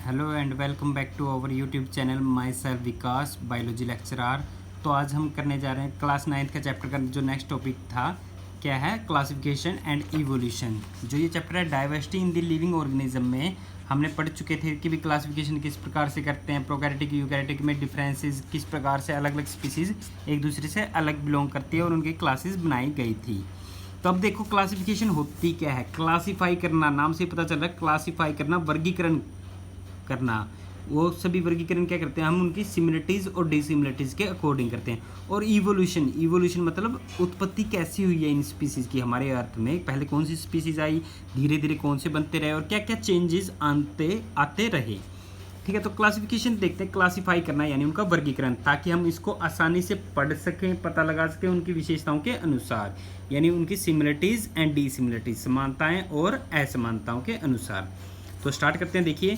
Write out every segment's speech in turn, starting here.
Hello and welcome back to our YouTube channel myself Vikas biology lecturer. तो आज हम करने जा रहे हैं क्लास 9th का चैप्टर का जो नेक्स्ट टॉपिक था क्या है, क्लासिफिकेशन एंड इवोल्यूशन। जो ये चैप्टर है diversity in the living organism में हमने पढ़ चुके थे कि भी क्लासिफिकेशन किस प्रकार से करते हैं, प्रोकैरियोटिक यूकैरियोटिक में डिफरेंसेस किस प्रकार से अलग अलग स्पीसीज एक दूसरे से अलग बिलोंग करती है और उनकी क्लासेस बनाई गई थी। तो अब देखो क्लासिफिकेशन होती क्या है। क्लासीफाई करना, नाम से पता चल रहा है, क्लासीफाई करना, वर्गीकरण करना। वो सभी वर्गीकरण क्या करते हैं, हम उनकी सिमिलरिटीज़ और डिसिमिलरिटीज़ के अकॉर्डिंग करते हैं। और इवोल्यूशन, इवोल्यूशन मतलब उत्पत्ति कैसी हुई है इन स्पीसीज़ की हमारे अर्थ में, पहले कौन सी स्पीसीज़ आई, धीरे धीरे कौन से बनते रहे और क्या क्या चेंजेस आते रहे। ठीक है, तो क्लासिफिकेशन देखते हैं। क्लासीफाई करना यानी उनका वर्गीकरण, ताकि हम इसको आसानी से पढ़ सकें, पता लगा सकें उनकी विशेषताओं के अनुसार, यानी उनकी सिमिलरिटीज़ एंड डिसिमिलरिटीज़, समानताएं और असमानताओं के अनुसार। तो स्टार्ट करते हैं। देखिए,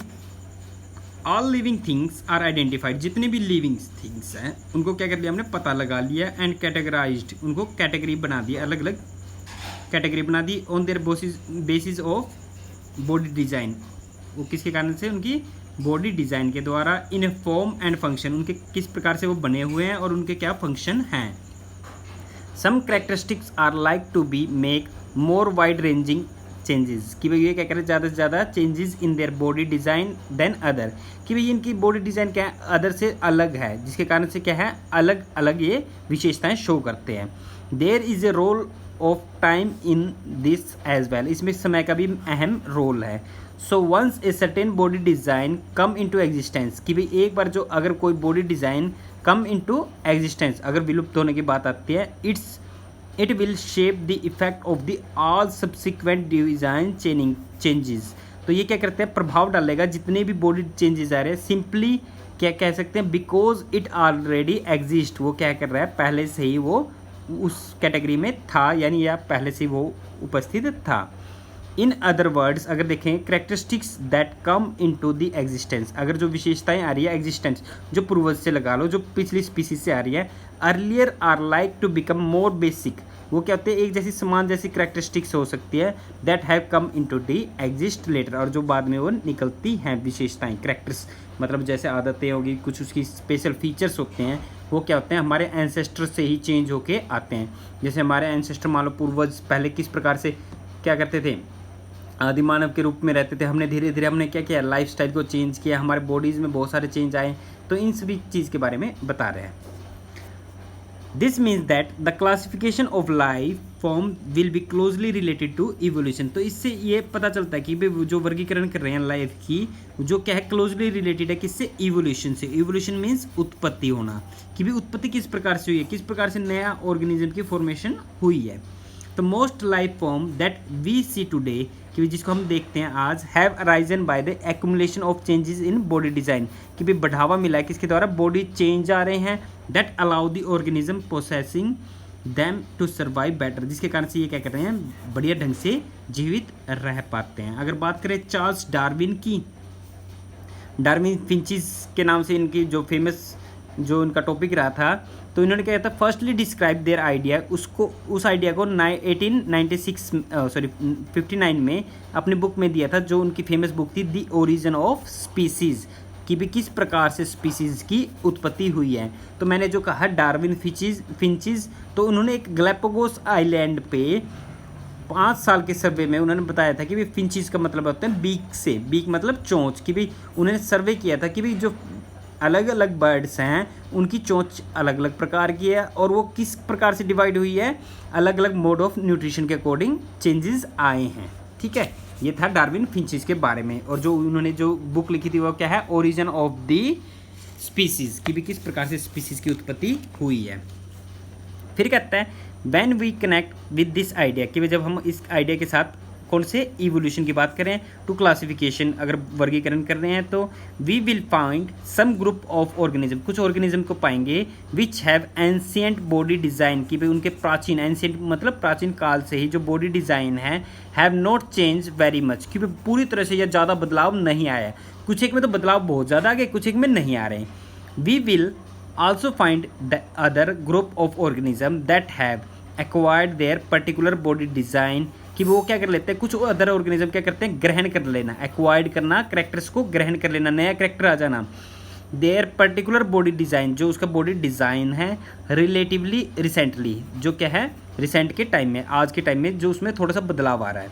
all living things are identified, जितने भी लिविंग थिंग्स हैं उनको क्या कर लिया हमने, पता लगा लिया, एंड कैटेगराइज्ड, उनको कैटेगरी बना दिया, अलग अलग कैटेगरी बना दी, on their basis of body design. वो किसके कारण से, उनकी बॉडी डिज़ाइन के द्वारा, इन फॉर्म एंड फंक्शन, उनके किस प्रकार से वो बने हुए हैं और उनके क्या फंक्शन हैं। Some characteristics are like to be make more wide ranging changes, कि भाई ये क्या करें, ज़्यादा से ज़्यादा changes in their body design then other, कि भाई इनकी बॉडी डिज़ाइन क्या है, अदर से अलग है, जिसके कारण से क्या है, अलग अलग ये विशेषताएं शो करते हैं। There is a role of time in this as well, इसमें समय का भी अहम रोल है। So once a certain body design come into existence, कि भाई एक बार जो अगर कोई body design come into existence, अगर विलुप्त होने की बात आती है, it will shape the effect of the all subsequent design changes. तो ये क्या करते हैं, प्रभाव डालेगा जितने भी बॉडी चेंजेस आ रहे हैं। सिंपली क्या कह सकते हैं, बिकॉज इट ऑलरेडी एग्जिस्ट, वो क्या कर रहा है, पहले से ही वो उस कैटेगरी में था, यानी या पहले से वो उपस्थित था। इन अदर वर्ड्स, अगर देखें, characteristics that come into the existence, अगर जो विशेषताएं आ रही है एग्जिस्टेंस, जो पूर्वज से लगा लो, जो पिछली स्पीसीज से आ रही है, earlier are like to become more basic, वो क्या होते हैं, एक जैसी समान जैसी करेक्टरिस्टिक्स हो सकती है, that have come into the exist later, और जो बाद में वो निकलती हैं विशेषताएं, करेक्टर्स मतलब जैसे आदतें होगी, कुछ उसकी स्पेशल फीचर्स होते हैं, वो क्या होते हैं, हमारे एंसेस्टर से ही चेंज होके आते हैं। जैसे हमारे एंसेस्टर मान लो पूर्वज पहले किस प्रकार से क्या करते थे, आदि मानव के रूप में रहते थे, हमने धीरे धीरे हमने क्या किया, लाइफस्टाइल को चेंज किया, हमारे बॉडीज़ में बहुत सारे चेंज आए। तो इन सभी चीज़ के बारे में बता रहे हैं। This means that the classification of life form will be closely related to evolution. तो इससे ये पता चलता है कि भाई जो वर्गीकरण कर रहे हैं लाइफ की, जो क्या है, क्लोजली रिलेटेड है किससे, इवोल्यूशन से। इवोल्यूशन मीन्स उत्पत्ति होना, कि भाई उत्पत्ति किस प्रकार से हुई है, किस प्रकार से नया ऑर्गेनिज्म की फॉर्मेशन हुई है। तो most life form that we see today, कि जिसको हम देखते हैं आज, have arisen by the accumulation of changes in body design, कि भाई बढ़ावा मिला है किसके द्वारा, बॉडी चेंज आ रहे हैं, that allow the organism processing them to survive better, जिसके कारण से ये क्या कर रहे हैं, बढ़िया ढंग से जीवित रह पाते हैं। अगर बात करें चार्ल्स डार्विन की, डार्विन फिंचिस के नाम से इनकी जो फेमस जो इनका टॉपिक रहा था, तो इन्होंने क्या था, फर्स्टली डिस्क्राइब देयर आइडिया, उसको उस आइडिया को 59 में अपनी बुक में दिया था, जो उनकी फेमस बुक थी द ओरिजिन ऑफ स्पीसीज़, कि भी किस प्रकार से स्पीसीज़ की उत्पत्ति हुई है। तो मैंने जो कहा डार्विन फिंचिस, तो उन्होंने एक गैलापागोस आइलैंड पे 5 साल के सर्वे में उन्होंने बताया था कि भाई फिंचिस का मतलब होता है बीक से, बीक मतलब चोंच, कि भाई उन्होंने सर्वे किया था कि भाई जो अलग अलग बर्ड्स हैं उनकी चोंच अलग अलग प्रकार की है, और वो किस प्रकार से डिवाइड हुई है, अलग अलग मोड ऑफ न्यूट्रिशन के अकॉर्डिंग चेंजेस आए हैं। ठीक है, ये था डार्विन फिंचिस के बारे में। और जो उन्होंने जो बुक लिखी थी वो क्या है, ओरिजिन ऑफ द स्पीसीज़, कि भी किस प्रकार से स्पीसीज़ की उत्पत्ति हुई है। फिर कहता है when we connect with this idea, कि जब हम इस आइडिया के साथ कौन से इवोल्यूशन की बात करें, टू क्लासिफिकेशन, अगर वर्गीकरण कर रहे हैं, तो we will find some group of organism, कुछ ऑर्गेनिज्म को पाएंगे, which have ancient body design, कि भाई उनके प्राचीन, एंशियंट मतलब प्राचीन काल से ही जो बॉडी डिज़ाइन है, have not change very much, कि भाई पूरी तरह से या ज़्यादा बदलाव नहीं आया, कुछ एक में तो बदलाव बहुत ज़्यादा आ गए, कुछ एक में नहीं आ रहे। We will also find the other group of organism that have acquired their particular body design कि वो क्या कर लेते हैं, कुछ अदर ऑर्गेनिज्म क्या करते हैं, ग्रहण कर लेना, एक्वायर्ड करना, करेक्टर्स को ग्रहण कर लेना, नया करेक्टर आ जाना। देयर पर्टिकुलर बॉडी डिज़ाइन, जो उसका बॉडी डिज़ाइन है, रिलेटिवली रिसेंटली, जो क्या है रिसेंट के टाइम में, आज के टाइम में जो उसमें थोड़ा सा बदलाव आ रहा है।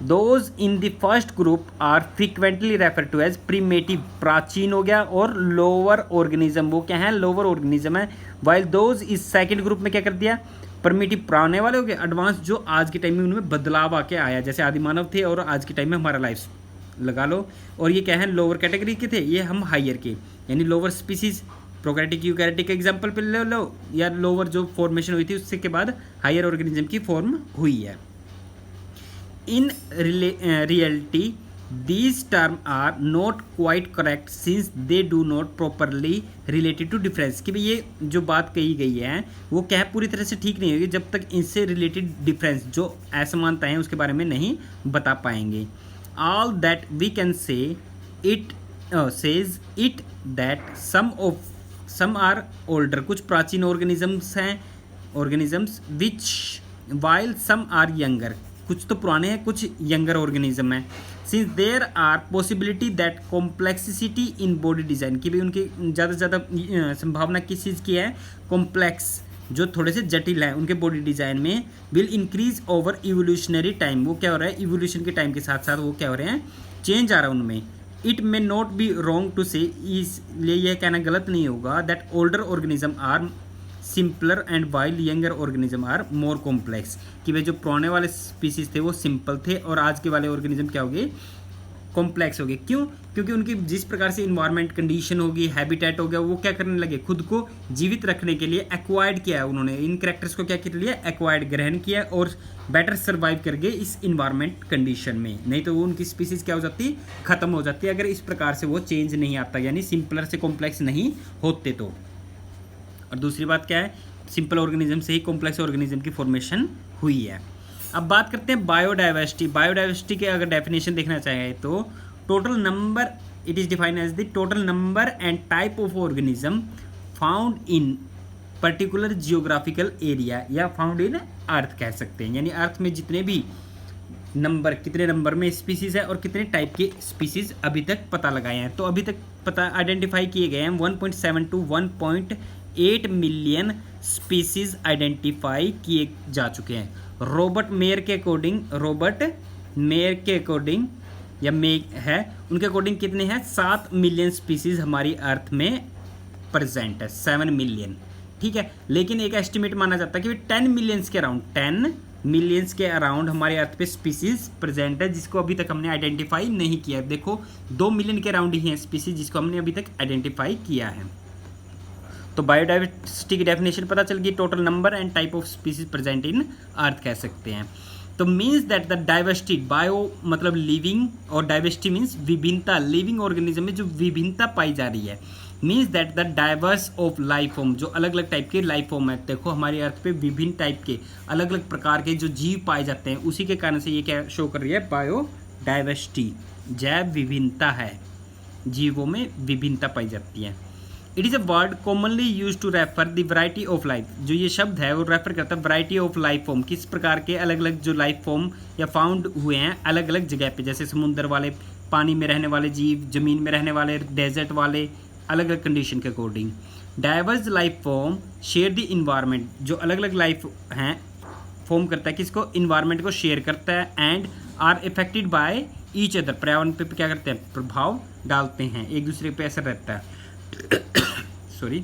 Those in the first group are frequently refer to as primitive, प्राचीन हो गया, और लोअर ऑर्गेनिज्म, वो क्या है, लोअर ऑर्गेनिज्म है। वाइल दोज इस सेकेंड ग्रुप में क्या कर दिया, प्रीमेटिव, पुराने वाले हो गए, एडवांस जो आज के टाइम में उनमें बदलाव आके आया, जैसे आदि मानव थे और आज के टाइम में हमारा लाइफ लगा लो। और ये क्या है, लोअर कैटेगरी के थे, ये हम हायर के, यानी लोअर स्पीसीज, प्रोकैरियोटिक यूकैरियोटिक के एग्जांपल पे ले लो, या लोअर जो फॉर्मेशन हुई थी उससे के बाद हायर ऑर्गेनिज्म की फॉर्म हुई है। In reality these terms are not quite correct since they do not properly related to difference, कि भाई ये जो बात कही गई है वो क्या है, पूरी तरह से ठीक नहीं होगी जब तक इनसे रिलेटेड डिफरेंस जो असमानता है उसके बारे में नहीं बता पाएंगे। All that we can say it says it that some are older, कुछ प्राचीन ऑर्गेनिजम्स हैं, organisms which while some are younger, कुछ तो पुराने हैं, कुछ यंगर ऑर्गेनिज्म हैं। Since there are possibility that complexity in body design, कि भाई उनकी ज़्यादा से ज़्यादा संभावना किस चीज़ की है, कॉम्प्लेक्स, जो थोड़े से जटिल हैं उनके बॉडी डिज़ाइन में, will increase over evolutionary time, वो क्या हो रहा है, इवोल्यूशन के टाइम के साथ साथ वो क्या हो रहे हैं, चेंज आ रहा है उनमें। It may not be wrong to say, इसलिए यह कहना गलत नहीं होगा, that older organism are simpler and while younger organism are more complex, कि भाई जो पुराने वाले स्पीसीज थे वो सिंपल थे और आज के वाले ऑर्गेनिज्म क्या हो गए, कॉम्प्लेक्स हो गए। क्यों? क्योंकि उनकी जिस प्रकार से इन्वायरमेंट कंडीशन होगी, हैबिटेट हो गया, वो क्या करने लगे, खुद को जीवित रखने के लिए एक्वायर्ड किया है उन्होंने, इन कैरेक्टर्स को क्या कर लिया, एक्वायर्ड, ग्रहण किया और बेटर सर्वाइव कर गए इस इन्वायरमेंट कंडीशन में। नहीं तो वो उनकी स्पीसीज क्या हो जाती, खत्म हो जाती अगर इस प्रकार से वो चेंज नहीं आता, यानी सिंपलर से कॉम्प्लेक्स नहीं होते तो। और दूसरी बात क्या है, सिंपल ऑर्गेनिज्म से ही कॉम्प्लेक्स ऑर्गेनिज्म की फॉर्मेशन हुई है। अब बात करते हैं बायोडाइवर्सिटी। बायोडाइवर्सिटी के अगर डेफिनेशन देखना चाहें तो total number, it is defined as the total number and type of organism found in particular geographical area, या फाउंड इन अर्थ कह सकते हैं, यानी अर्थ में जितने भी नंबर, कितने नंबर में स्पीसीज है और कितने टाइप के स्पीसीज अभी तक पता लगाए हैं। तो अभी तक पता आइडेंटिफाई किए गए हैं 1.7 to 1.8 मिलियन स्पीसीज आइडेंटिफाई किए जा चुके हैं। रॉबर्ट मेयर के अकॉर्डिंग या मे है, उनके अकॉर्डिंग कितने हैं, 7 मिलियन स्पीसीज हमारी अर्थ में प्रेजेंट है, 7 मिलियन, ठीक है। लेकिन एक एस्टिमेट माना जाता है कि 10 मिलियंस के अराउंड हमारे अर्थ पे स्पीसीज प्रेजेंट है, जिसको अभी तक हमने आइडेंटिफाई नहीं किया। देखो 2 मिलियन के अराउंड ही हैं स्पीसीज जिसको हमने अभी तक आइडेंटिफाई किया है। तो बायोडाइवर्सिटी की डेफिनेशन पता चल गई, total number and type of species present in earth कह सकते हैं। तो means that the diversity, bio मतलब लिविंग और डाइवर्सिटी मीन्स विभिन्नता, लिविंग ऑर्गेनिज्म में जो विभिन्नता पाई जा रही है, means that the diverse of life form, जो अलग अलग टाइप के लाइफ फॉर्म है। देखो हमारी अर्थ पे विभिन्न टाइप के अलग अलग प्रकार के जो जीव पाए जाते हैं, उसी के कारण से ये क्या शो कर रही है, बायो डाइवर्सिटी, जैव विभिन्नता है, जीवों में विभिन्नता पाई जाती है। It is a word commonly use to refer the variety of life, जो ये शब्द है वो रेफर करता है वैरायटी ऑफ लाइफ फॉर्म, किस प्रकार के अलग अलग जो लाइफ फॉर्म या फाउंड हुए हैं अलग अलग जगह पे, जैसे समुद्र वाले, पानी में रहने वाले जीव, जमीन में रहने वाले, डेजर्ट वाले, अलग अलग कंडीशन के according. Diverse life form share the environment, जो अलग अलग लाइफ हैं फॉर्म करता है किसको, इन्वायरमेंट को शेयर करता है, and are affected by each other, पर्यावरण पे क्या करते हैं, प्रभाव डालते हैं, एक दूसरे पे असर रहता है सॉरी।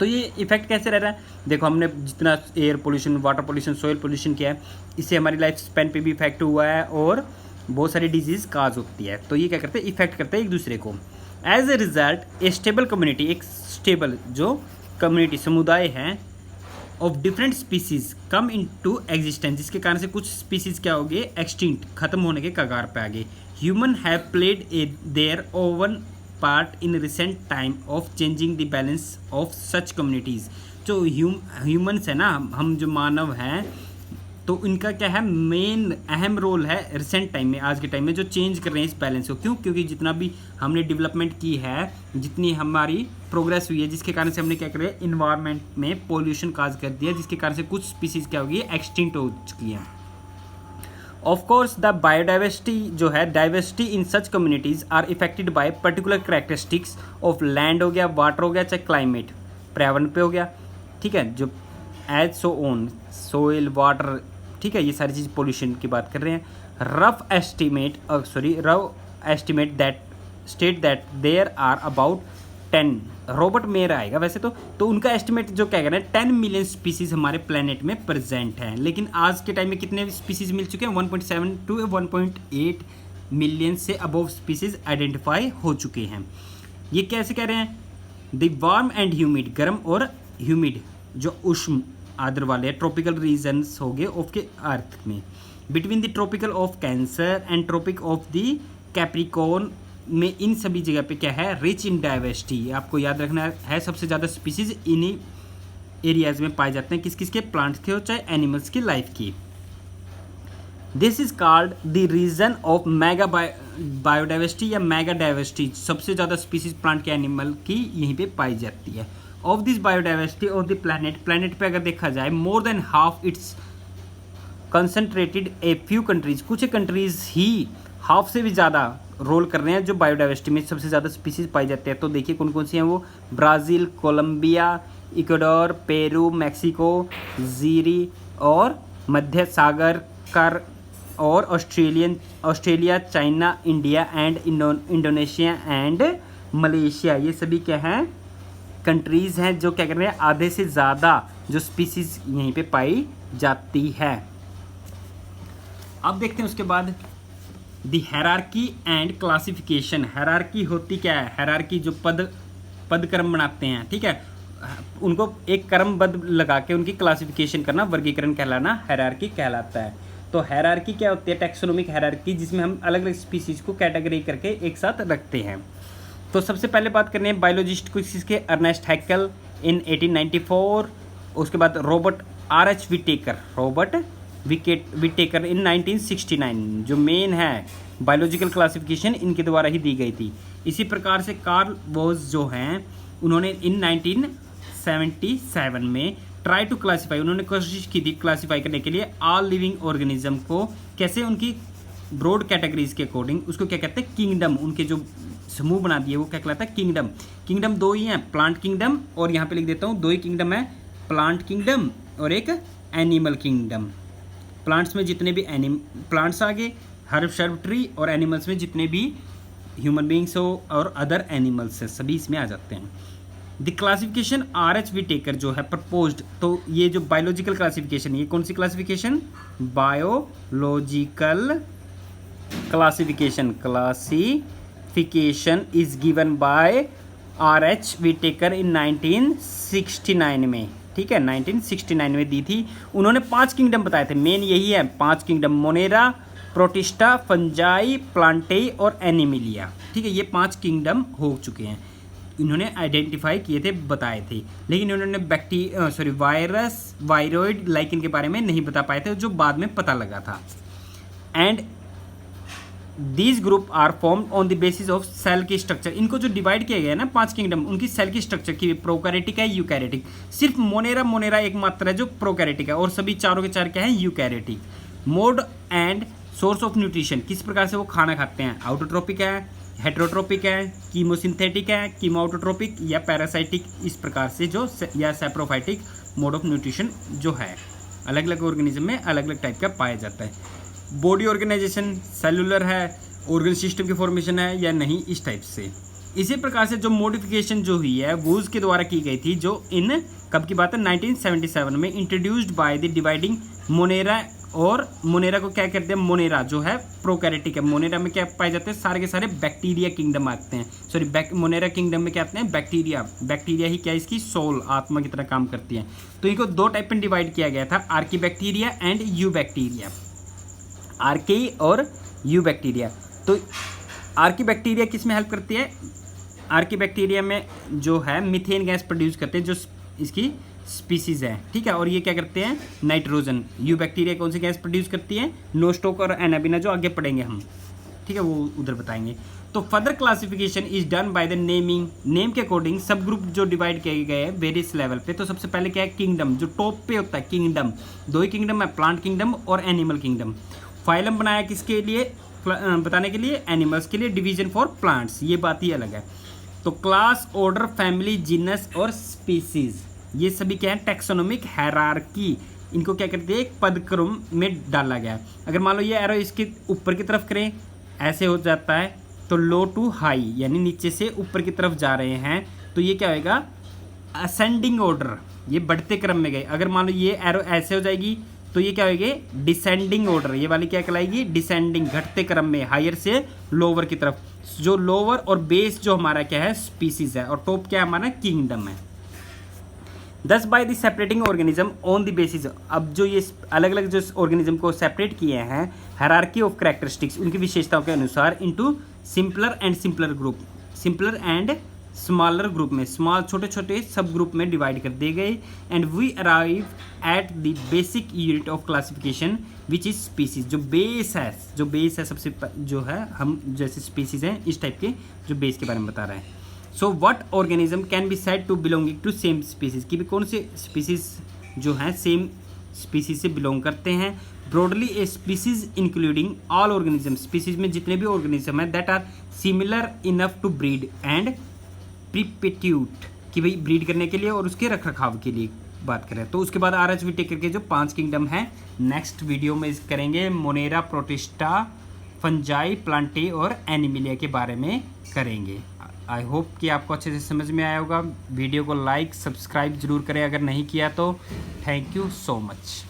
तो ये इफेक्ट कैसे रह रहा है, देखो हमने जितना air pollution, water pollution, soil pollution किया है, इससे हमारी लाइफ स्पैन पे भी इफेक्ट हुआ है और बहुत सारी डिजीज़ काज होती है। तो ये क्या करते हैं, इफेक्ट करते हैं एक दूसरे को। As a result a stable community, एक स्टेबल जो कम्युनिटी समुदाय है of different species come into existence, जिसके कारण से कुछ स्पीसीज क्या हो गए, एक्सटिंक्ट, खत्म होने के कगार पे आ गए। Human have played a their own part in recent time of changing the balance of such communities. जो ह्यूमन्स है ना, हम जो मानव हैं, तो इनका क्या है, मेन अहम रोल है रिसेंट टाइम में, आज के टाइम में जो चेंज कर रहे हैं इस बैलेंस को। क्यों? क्योंकि जितना भी हमने डेवलपमेंट की है, जितनी हमारी प्रोग्रेस हुई है, जिसके कारण से हमने क्या कर इन्वायरमेंट में पोल्यूशन काज कर दिया, जिसके कारण से कुछ स्पीसीज क्या होगी, एक्सटिंक्ट हो चुकी हैं। ऑफ कोर्स द बायोडाइवर्सिटी जो है, diversity in such communities are affected by particular characteristics of land हो गया, वाटर हो गया, चाहे क्लाइमेट पर्यावरण पे हो गया, ठीक है, जो एज सो ओन सोइल वाटर, ठीक है, ये सारी चीज़ पोल्यूशन की बात कर रहे हैं। Rough estimate that state that there are about 10, Robert Mayer आएगा वैसे तो उनका एस्टिमेट जो क्या कह रहे हैं 10 मिलियन स्पीसीज हमारे प्लेनेट में प्रेजेंट हैं, लेकिन आज के टाइम में कितने स्पीसीज मिल चुके हैं, 1.7 to 1.8 मिलियन से अबव स्पीसीज आइडेंटिफाई हो चुके हैं। ये कैसे कह रहे हैं, द वार्म एंड ह्यूमिड, गर्म और ह्यूमिड जो उष्ण आर्द्र वाले ट्रॉपिकल रीजन्स हो गए ऑफ के अर्थ में, between the tropical of Cancer and tropic of the Capricorn में, इन सभी जगह पे क्या है, रिच इन डाइवर्सिटी। आपको याद रखना है सबसे ज़्यादा स्पीसीज इन्हीं एरियाज में पाए जाते हैं, किस किस के, प्लांट्स के हो चाहे एनिमल्स की लाइफ की। This is called the region of mega biodiversity या मेगा डाइवर्सिटी, सबसे ज़्यादा स्पीसीज प्लांट के एनिमल की यहीं पे पाई जाती है। Of this biodiversity of the planet पे अगर देखा जाए more than half it's concentrated a few countries, कुछ कंट्रीज ही हाफ से भी ज़्यादा रोल कर रहे हैं जो बायोडाइवर्सिटी में सबसे ज़्यादा स्पीसीज पाई जाते हैं। तो देखिए कौन कौन सी हैं वो, Brazil, Colombia, Ecuador, Peru, Mexico, जीरी और मध्य सागर कर और Australia, China, India and Indonesia and Malaysia, ये सभी क्या हैं, कंट्रीज़ हैं जो क्या कर रहे हैं, आधे से ज़्यादा जो स्पीसीज यहीं पे पाई जाती है। अब देखते हैं उसके बाद दी हायरार्की एंड क्लासिफिकेशन। हायरार्की होती क्या है, हायरार्की जो पद क्रम बनाते हैं, ठीक है, उनको एक क्रमबद्ध लगा के उनकी क्लासिफिकेशन करना, वर्गीकरण कहलाना हायरार्की कहलाता है। तो हायरार्की क्या होती है, टैक्सोनॉमिक हायरार्की, जिसमें हम अलग अलग स्पीसीज को कैटेगरी करके एक साथ रखते हैं। तो सबसे पहले बात करनी है बायोलॉजिस्ट को, इसके अर्नेस्ट हैक्ल इन 1894, उसके बाद रॉबर्ट R.H. विटेकर इन 1969, जो मेन है बायोलॉजिकल क्लासिफिकेशन इनके द्वारा ही दी गई थी। इसी प्रकार से कार्ल वोज जो हैं उन्होंने इन 1977 में ट्राई टू क्लासीफाई, उन्होंने कोशिश की थी क्लासीफाई करने के लिए ऑल लिविंग ऑर्गेनिज्म को, कैसे, उनकी ब्रॉड कैटेगरीज के अकॉर्डिंग, उसको क्या कहते हैं, किंगडम, उनके जो समूह बना दिए वो क्या कहलाता है, किंगडम। किंगडम दो ही हैं, प्लांट किंगडम, और यहाँ पे लिख देता हूँ दो ही किंगडम है, प्लांट किंगडम और एक एनिमल किंगडम। प्लांट्स में जितने भी प्लांट्स आ गए, हर्ब शर्ब ट्री, और एनिमल्स में जितने भी ह्यूमन बींग्स हो और अदर एनिमल्स है सभी इसमें आ जाते हैं। The classification R.H. विटेकर जो है प्रपोज्ड, तो ये जो बायोलॉजिकल क्लासिफिकेशन, ये कौन सी classification, biological classification is given by R.H. Whittaker in 1969 में, ठीक है, 1969 में दी थी। उन्होंने 5 किंगडम बताए थे, मेन यही है 5 किंगडम, मोनेरा, प्रोटिस्टा, फंजाई, प्लांटेई और एनिमिलिया, ठीक है, ये 5 किंगडम हो चुके हैं, इन्होंने आइडेंटिफाई किए थे, बताए थे। लेकिन इन्होंने वायरॉइड लाइकन के बारे में नहीं बता पाए थे, जो बाद में पता लगा था। And these group are formed on the basis of cell की स्ट्रक्चर, इनको जो डिवाइड किया गया है ना 5 किंगडम, उनकी सेल की स्ट्रक्चर की, प्रोकैरियोटिक है, यूकैरियोटिक, सिर्फ मोनेरा एक मात्र है जो प्रोकैरियोटिक है, और सभी चारों के चार क्या है, eukaryotic. Mode and source of nutrition, किस प्रकार से वो खाना खाते हैं, आउटोट्रोपिक है, हेट्रोट्रोपिक है, कीमोसिंथेटिक है, कीमोऑटोट्रोपिक या पैरासाइटिक, इस प्रकार से जो, या सैप्रोफाइटिक मोड ऑफ न्यूट्रिशन जो है, अलग अलग ऑर्गेनिज्म में अलग अलग टाइप का पाया जाता है। बॉडी ऑर्गेनाइजेशन सेलुलर है, ऑर्गन सिस्टम की फॉर्मेशन है या नहीं, इस टाइप से। इसी प्रकार से जो मॉडिफिकेशन जो हुई है वूज के द्वारा की गई थी, जो इन कब की बात है, 1977 में, introduced by the dividing Monera, और मोनेरा को क्या कहते हैं, मोनेरा जो है प्रोकैरियोटिक है, मोनेरा में क्या पाए जाते हैं, सारे के सारे बैक्टीरिया किंगडम आते हैं, सॉरी मोनेरा किंगडम में क्या आते हैं, बैक्टीरिया ही क्या इसकी सोल, आत्मा की तरह काम करती है। तो इनको दो टाइप में डिवाइड किया गया था, Archie bacteria and you bacteria, Archie और यू बैक्टीरिया। तो आर्की बैक्टीरिया किस में हेल्प करती है, आर्की बैक्टीरिया में जो है मीथेन गैस प्रोड्यूस करते हैं, जो इसकी स्पीसीज है, ठीक है, और ये क्या करते हैं, नाइट्रोजन। यू बैक्टीरिया कौन सी गैस प्रोड्यूस करती है, नोस्टोक और एनाबिना, जो आगे पढ़ेंगे हम, ठीक है, वो उधर बताएंगे। तो further classification is done by the naming, name के अकॉर्डिंग सब ग्रुप जो डिवाइड किए गए हैं वेरियस लेवल पे। तो सबसे पहले क्या है, किंगडम, जो टॉप पे होता है किंगडम, दो ही किंगडम है, प्लांट किंगडम और एनिमल किंगडम। फाइलम बनाया किसके लिए, बताने के लिए, एनिमल्स के लिए। डिवीजन फॉर प्लांट्स, ये बात ही अलग है। तो क्लास, ऑर्डर, फैमिली, जीनस और स्पीसीज, ये सभी क्या है, टैक्सोनॉमिक हायरार्की, इनको क्या करते हैं, एक पदक्रम में डाला गया है। अगर मान लो ये एरो इसके ऊपर की तरफ करें, ऐसे हो जाता है, तो लो टू हाई, यानी नीचे से ऊपर की तरफ जा रहे हैं, तो ये क्या होएगा, असेंडिंग ऑर्डर, ये बढ़ते क्रम में गए। अगर मान लो ये एरो ऐसे हो जाएगी, तो ये क्या होगी, डिसेंडिंग ऑर्डर, ये वाली क्या कहलाएगी, डिसेंडिंग, घटते क्रम में, हायर से लोअर की तरफ। जो लोअर और बेस जो हमारा क्या है, स्पीसीज है, और टॉप क्या हमारा, किंगडम है। दस by the separating organism on the basis, अब जो ये अलग अलग जो ऑर्गेनिज्म को सेपरेट किए हैं, हायरार्की ऑफ कैरेक्टरिस्टिक्स, उनकी विशेषताओं के अनुसार, into simpler and simpler group, simpler and smaller group में, स्मॉल छोटे छोटे सब ग्रुप में डिवाइड कर दिए गए। And we arrive at the basic unit of classification which is species, जो बेस है सबसे जो है, हम जैसे स्पीसीज हैं इस टाइप के, जो बेस के बारे में बता रहे हैं। So what organism can be said to belonging to same species, कि भी कौन से स्पीसीज जो हैं सेम स्पीसीज से बिलोंग करते हैं। Broadly a species including all organism, species में जितने भी ऑर्गेनिज्म हैं that are similar enough to breed and perpetuate, कि भाई ब्रीड करने के लिए और उसके रख रखाव के लिए बात करें। तो उसके बाद RH विटेकर के जो 5 किंगडम है, नेक्स्ट वीडियो में करेंगे। मोनेरा, प्रोटिस्टा, फंजाई, प्लांटे और एनिमिलिया के बारे में करेंगे। आई होप कि आपको अच्छे से समझ में आया होगा। वीडियो को लाइक सब्सक्राइब जरूर करें अगर नहीं किया तो। Thank you so much.